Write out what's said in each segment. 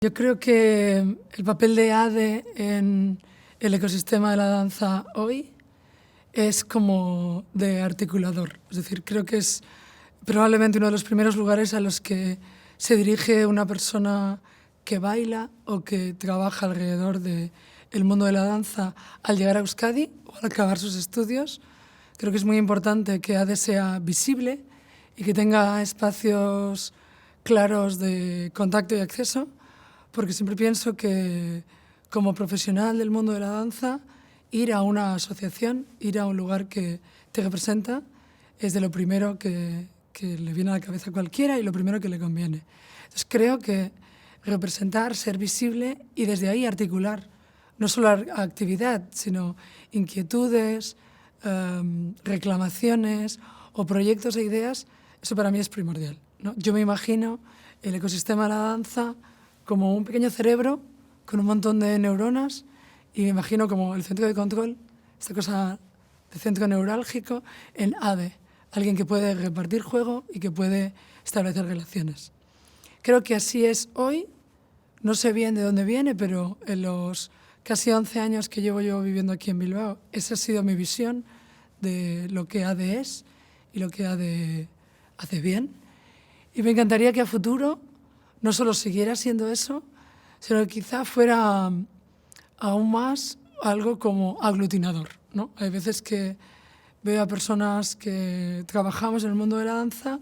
Yo creo que el papel de ADE en el ecosistema de la danza hoy es como de articulador. Es decir, creo que es probablemente uno de los primeros lugares a los que se dirige una persona que baila o que trabaja alrededor del mundo de la danza al llegar a Euskadi o al acabar sus estudios. Creo que es muy importante que ADE sea visible y que tenga espacios claros de contacto y acceso, porque siempre pienso que como profesional del mundo de la danza, ir a una asociación, ir a un lugar que te representa, es de lo primero que le viene a la cabeza a cualquiera y lo primero que le conviene. Entonces creo que representar, ser visible y desde ahí articular no solo actividad, sino inquietudes, reclamaciones o proyectos e ideas, eso para mí es primordial, ¿no? Yo me imagino el ecosistema de la danza como un pequeño cerebro con un montón de neuronas y me imagino como el centro de control, esta cosa de centro neurálgico, en ADE, alguien que puede repartir juego y que puede establecer relaciones. Creo que así es hoy, no sé bien de dónde viene, pero en los casi 11 años que llevo yo viviendo aquí en Bilbao, esa ha sido mi visión de lo que ADE es y lo que ADE hace bien. Y me encantaría que a futuro no solo siguiera siendo eso, sino que quizá fuera aún más algo como aglutinador, ¿no? Hay veces que veo a personas que trabajamos en el mundo de la danza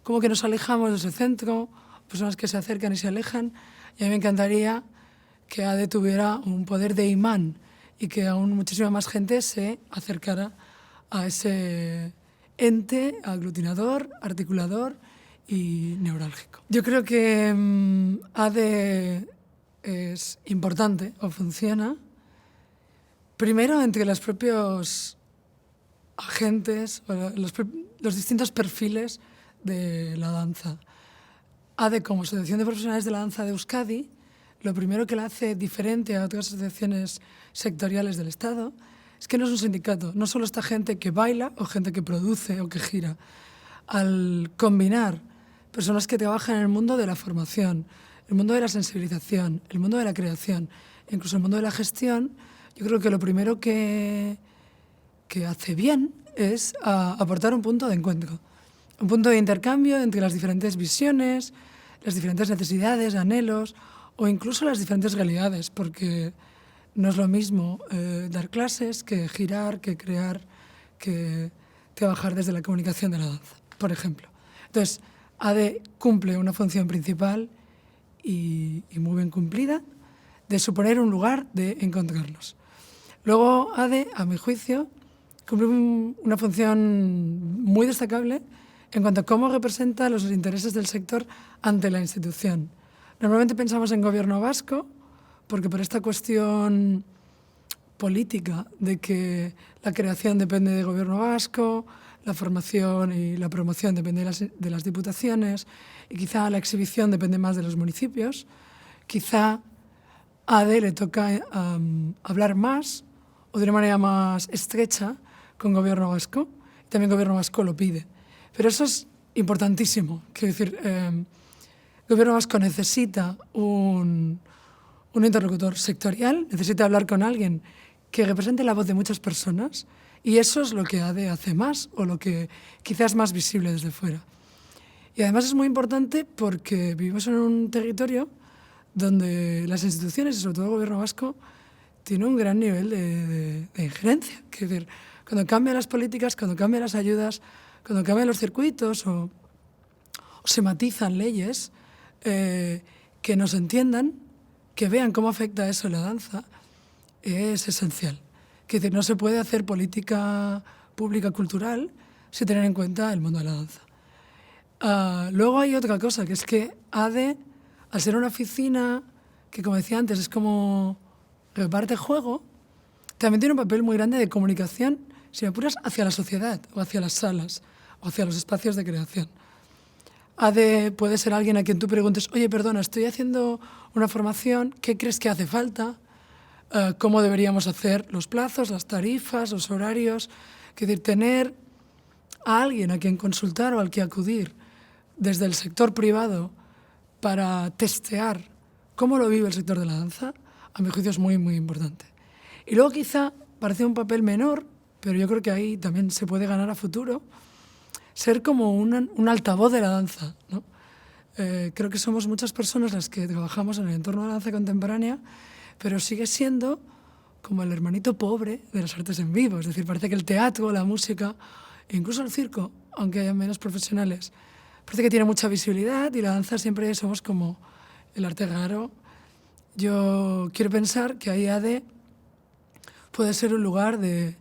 como que nos alejamos de ese centro, personas que se acercan y se alejan, y a mí me encantaría que ADE tuviera un poder de imán y que aún muchísima más gente se acercara a ese ente aglutinador, articulador y neurálgico. Yo creo que ADE es importante o funciona primero entre los propios agentes, o los distintos perfiles de la danza. ADE, como Asociación de Profesionales de la Danza de Euskadi, lo primero que la hace diferente a otras asociaciones sectoriales del Estado es que no es un sindicato, no solo está gente que baila o gente que produce o que gira. Al combinar personas que trabajan en el mundo de la formación, el mundo de la sensibilización, el mundo de la creación, incluso el mundo de la gestión, yo creo que lo primero que hace bien es aportar un punto de encuentro, un punto de intercambio entre las diferentes visiones, las diferentes necesidades, anhelos o incluso las diferentes realidades, porque no es lo mismo dar clases que girar, que crear, que trabajar desde la comunicación de la danza, por ejemplo. Entonces, ADE cumple una función principal y muy bien cumplida de suponer un lugar de encontrarnos. Luego, ADE, a mi juicio, cumple una función muy destacable en cuanto a cómo representa los intereses del sector ante la institución. Normalmente pensamos en gobierno vasco, porque por esta cuestión política de que la creación depende del gobierno vasco, la formación y la promoción depende de las diputaciones y quizá la exhibición depende más de los municipios, quizá a ADE le toca hablar más o de una manera más estrecha con gobierno vasco, y también el gobierno vasco lo pide. Pero eso es importantísimo, quiero decir, el gobierno vasco necesita un interlocutor sectorial, necesita hablar con alguien que represente la voz de muchas personas y eso es lo que ADE hace más o lo que quizás es más visible desde fuera. Y además es muy importante porque vivimos en un territorio donde las instituciones, y sobre todo el gobierno vasco, tiene un gran nivel de injerencia. Es decir, cuando cambian las políticas, cuando cambian las ayudas, cuando cambian los circuitos o se matizan leyes, que nos entiendan, que vean cómo afecta eso en la danza, es esencial. Es decir, no se puede hacer política pública cultural sin tener en cuenta el mundo de la danza. Luego hay otra cosa, que es que ADE, al ser una oficina que, como decía antes, es como reparte juego, también tiene un papel muy grande de comunicación, si me apuras, hacia la sociedad o hacia las salas o hacia los espacios de creación. ADE puede ser alguien a quien tú preguntes, oye, perdona, estoy haciendo una formación, ¿qué crees que hace falta? ¿Cómo deberíamos hacer los plazos, las tarifas, los horarios? Es decir, tener a alguien a quien consultar o al que acudir desde el sector privado para testear cómo lo vive el sector de la danza, a mi juicio es muy, muy importante. Y luego quizá parece un papel menor, pero yo creo que ahí también se puede ganar a futuro, ser como un altavoz de la danza, ¿no? Creo que somos muchas personas las que trabajamos en el entorno de la danza contemporánea, pero sigue siendo como el hermanito pobre de las artes en vivo. Es decir, parece que el teatro, la música, e incluso el circo, aunque haya menos profesionales, parece que tiene mucha visibilidad y la danza siempre somos como el arte raro. Yo quiero pensar que ahí ADE puede ser un lugar de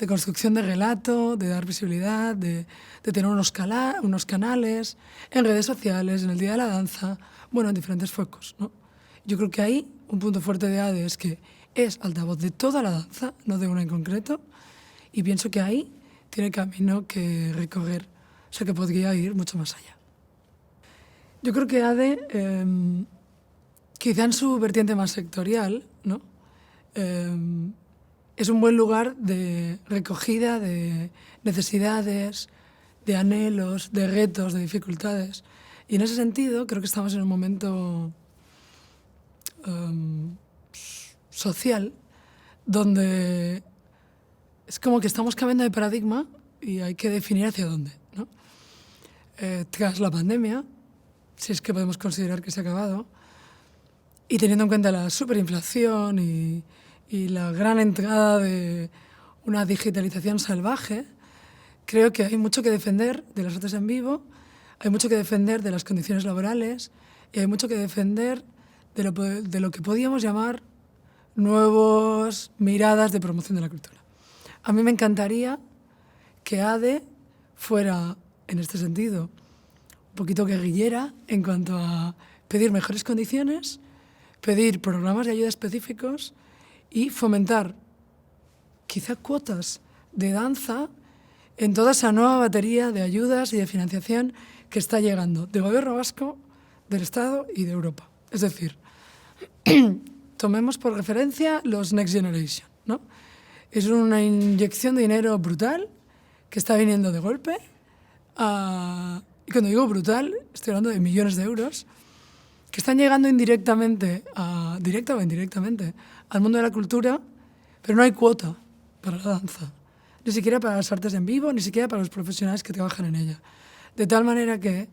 construcción de relato, de dar visibilidad, de tener unos canales en redes sociales, en el Día de la Danza, bueno, en diferentes focos, ¿no? Yo creo que ahí un punto fuerte de ADE es que es altavoz de toda la danza, no de una en concreto, y pienso que ahí tiene camino que recorrer, o sea, que podría ir mucho más allá. Yo creo que ADE, quizá en su vertiente más sectorial, ¿no? Es un buen lugar de recogida de necesidades, de anhelos, de retos, de dificultades. Y en ese sentido creo que estamos en un momento social donde es como que estamos cambiando de paradigma y hay que definir hacia dónde, ¿no? Tras la pandemia, si es que podemos considerar que se ha acabado, y teniendo en cuenta la superinflación y la gran entrada de una digitalización salvaje, creo que hay mucho que defender de las artes en vivo, hay mucho que defender de las condiciones laborales y hay mucho que defender de lo que podíamos llamar nuevas miradas de promoción de la cultura. A mí me encantaría que ADE fuera, en este sentido, un poquito guerrillera en cuanto a pedir mejores condiciones, pedir programas de ayuda específicos y fomentar quizá cuotas de danza en toda esa nueva batería de ayudas y de financiación que está llegando del gobierno vasco, del Estado y de Europa. Es decir, tomemos por referencia los Next Generation, ¿no? Es una inyección de dinero brutal que está viniendo de golpe. Y cuando digo brutal, estoy hablando de millones de euros que están llegando indirectamente, directa o indirectamente, al mundo de la cultura, pero no hay cuota para la danza, ni siquiera para las artes en vivo, ni siquiera para los profesionales que trabajan en ella. De tal manera que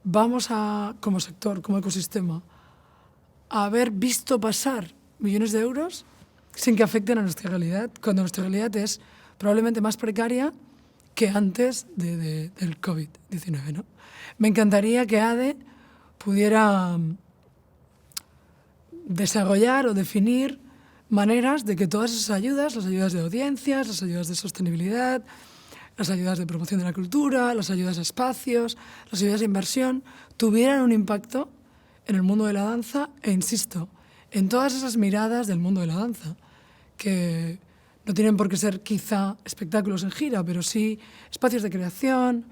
vamos a, como sector, como ecosistema, a haber visto pasar millones de euros sin que afecten a nuestra realidad, cuando nuestra realidad es probablemente más precaria que antes del COVID-19, ¿no? Me encantaría que ADE pudiera desarrollar o definir maneras de que todas esas ayudas, las ayudas de audiencias, las ayudas de sostenibilidad, las ayudas de promoción de la cultura, las ayudas a espacios, las ayudas de inversión, tuvieran un impacto en el mundo de la danza e, insisto, en todas esas miradas del mundo de la danza, que no tienen por qué ser quizá espectáculos en gira, pero sí espacios de creación,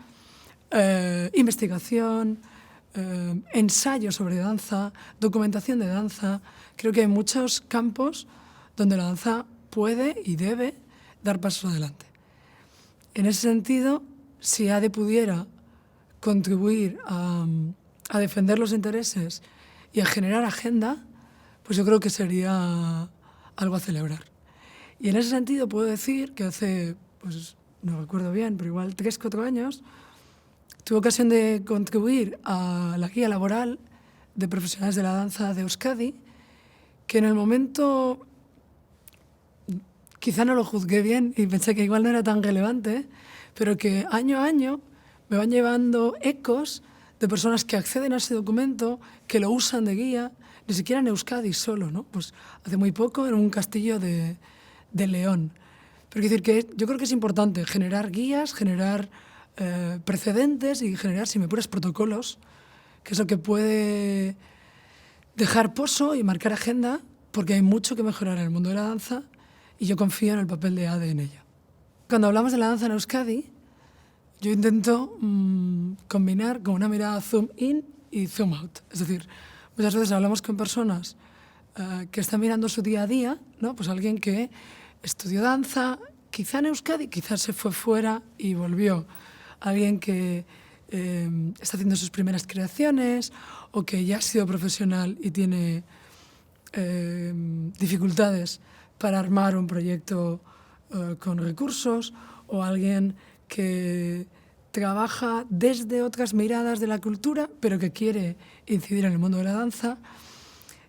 investigación, ensayo sobre danza, documentación de danza. Creo que hay muchos campos donde la danza puede y debe dar pasos adelante. En ese sentido, si ADE pudiera contribuir a defender los intereses y a generar agenda, pues yo creo que sería algo a celebrar. Y en ese sentido puedo decir que hace, pues no recuerdo bien, pero igual 3 o 4 años, tuve ocasión de contribuir a la guía laboral de profesionales de la danza de Euskadi, que en el momento quizá no lo juzgué bien y pensé que igual no era tan relevante, pero que año a año me van llevando ecos de personas que acceden a ese documento, que lo usan de guía, ni siquiera en Euskadi solo, ¿no? Pues hace muy poco en un castillo de León. Pero quiero decir que yo creo que es importante generar guías, generar precedentes y generar, si me apuras, protocolos, que es lo que puede dejar pozo y marcar agenda, porque hay mucho que mejorar en el mundo de la danza y yo confío en el papel de ADE en ella. Cuando hablamos de la danza en Euskadi, yo intento combinar con una mirada zoom in y zoom out. Es decir, muchas veces hablamos con personas que están mirando su día a día, ¿no? Pues alguien que estudió danza, quizá en Euskadi, quizás se fue fuera y volvió. Alguien que está haciendo sus primeras creaciones o que ya ha sido profesional y tiene dificultades para armar un proyecto con recursos, o alguien que trabaja desde otras miradas de la cultura, pero que quiere incidir en el mundo de la danza.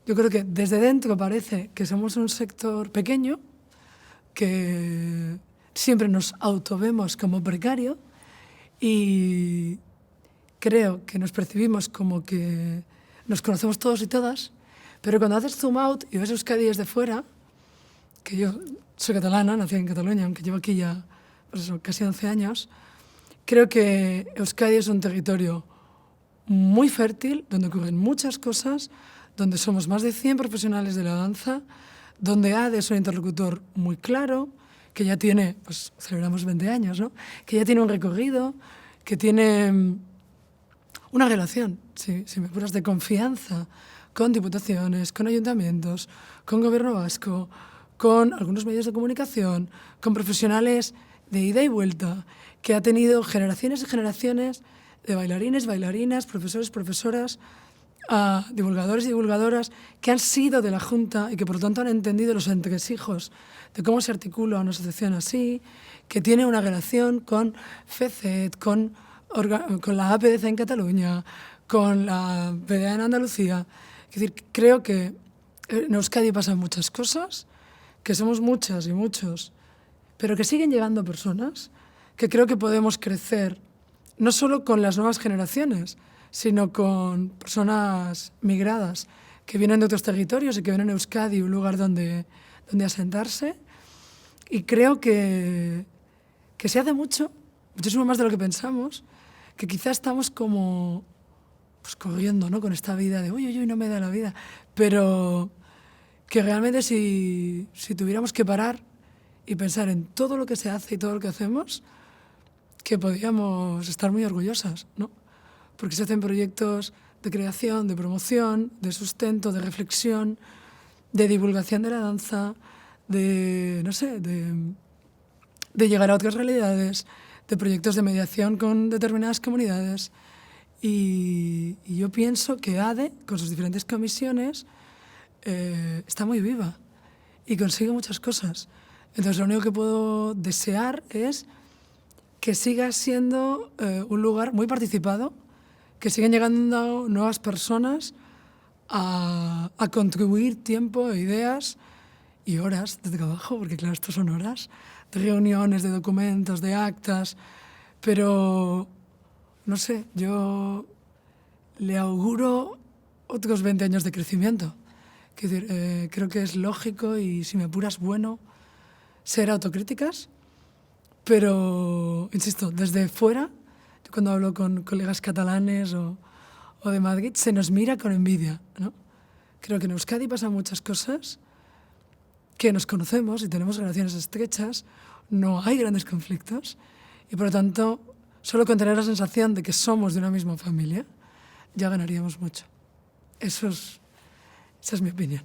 Yo creo que desde dentro parece que somos un sector pequeño, que siempre nos autovemos como precario, y creo que nos percibimos como que nos conocemos todos y todas, pero cuando haces zoom out y ves Euskadi desde fuera, que yo soy catalana, nací en Cataluña, aunque llevo aquí ya pues eso, casi 11 años, creo que Euskadi es un territorio muy fértil, donde ocurren muchas cosas, donde somos más de 100 profesionales de la danza, donde ADE es un interlocutor muy claro, que ya tiene, pues celebramos 20 años, ¿no? Que ya tiene un recorrido, que tiene una relación, si me apuras, de confianza con diputaciones, con ayuntamientos, con gobierno vasco, con algunos medios de comunicación, con profesionales de ida y vuelta, que ha tenido generaciones y generaciones de bailarines, bailarinas, profesores, profesoras, divulgadores y divulgadoras que han sido de la Junta y que por lo tanto han entendido los entresijos de cómo se articula una asociación así, que tiene una relación con FECET, con la APDC en Cataluña, con la PDA en Andalucía. Es decir, creo que en Euskadi pasan muchas cosas, que somos muchas y muchos, pero que siguen llegando personas, que creo que podemos crecer no solo con las nuevas generaciones, sino con personas migradas que vienen de otros territorios y que vienen a Euskadi, un lugar donde asentarse. Y creo que se hace muchísimo más de lo que pensamos, que quizá estamos como pues, corriendo, ¿no?, con esta vida de uy, no me da la vida, pero que realmente si tuviéramos que parar y pensar en todo lo que se hace y todo lo que hacemos, que podríamos estar muy orgullosas, ¿no? Porque se hacen proyectos de creación, de promoción, de sustento, de reflexión, de divulgación de la danza, de, no sé, de llegar a otras realidades, de proyectos de mediación con determinadas comunidades. Y yo pienso que ADE, con sus diferentes comisiones, está muy viva y consigue muchas cosas. Entonces, lo único que puedo desear es que siga siendo un lugar muy participado, que sigan llegando nuevas personas a contribuir tiempo, ideas y horas de trabajo, porque claro, esto son horas, de reuniones, de documentos, de actas, pero no sé, yo le auguro otros 20 años de crecimiento. Es decir, creo que es lógico y, si me apuras, bueno ser autocríticas, pero, insisto, desde fuera, yo cuando hablo con colegas catalanes o de Madrid, se nos mira con envidia, ¿no? Creo que en Euskadi pasan muchas cosas, que nos conocemos y tenemos relaciones estrechas, no hay grandes conflictos y, por lo tanto, solo con tener la sensación de que somos de una misma familia, ya ganaríamos mucho. Esa es mi opinión.